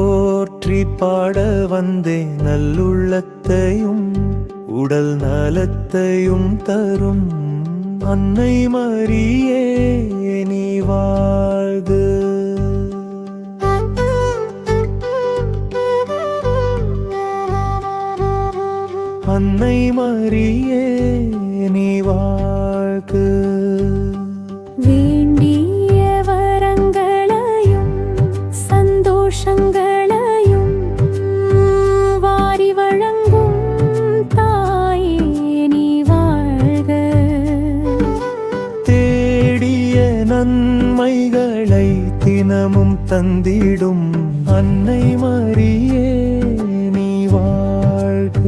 போற்றி பாட வந்தேன் நல்லுள்ளத்தையும் உடல் நலத்தையும் தரும் அன்னை மரியே நீ வாழ்க. அன்னை மரியே நீ வாழ்க. வேண்டிய வரங்களையும் சந்தோஷங்களையும் வாரி வழங்கும் தாயே நீ வாழ்க. தேடிய நன்மைகளை தினமும் தந்திடும் அன்னை மரியே நீ வாழ்க.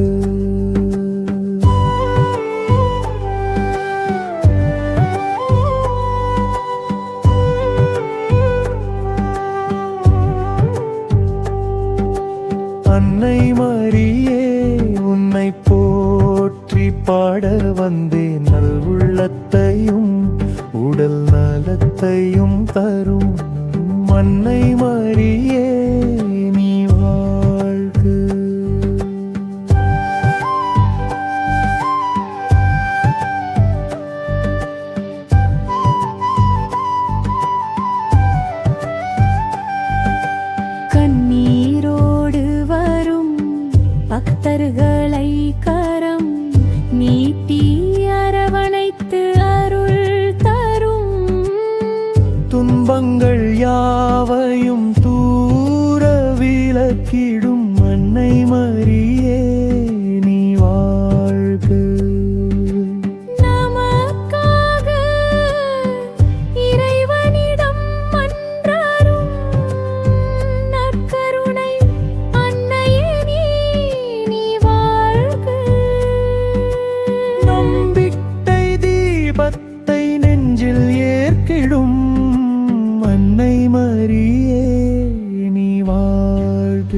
அன்னை மரியே உன்னை போற்றி பாட வந்தேன் நல்லுள்ளத்தையும் உடல் நலத்தையும் தரும் அன்னை மரியே நீ வாழ்க. கண்ணீரோடு வரும் பக்தர்களை கரம் நீட்டி அரவணைத்து அருள் தரும் துன்பங்கள் யாவையும் தூர விலக்கிடும் அன்னை மரியே நீ வாழ்க. நமக்காக இறைவனிடம் மன்றாடும் நற்கருணை அன்னையே நீ வாழ்க. நம்பிக்கை தீபத்தை நெஞ்சில் ஏற்கிடும் அன்னை மரியே நீ வாழ்க.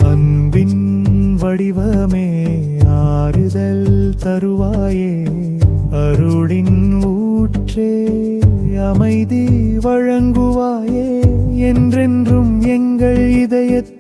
அன்பின் வடிவமே ஆறுதல் தருவாயே அருளின் ஊற்றே அமைதி வழங்குவாயே என்றென்றும் எங்கள் இதயத்தில்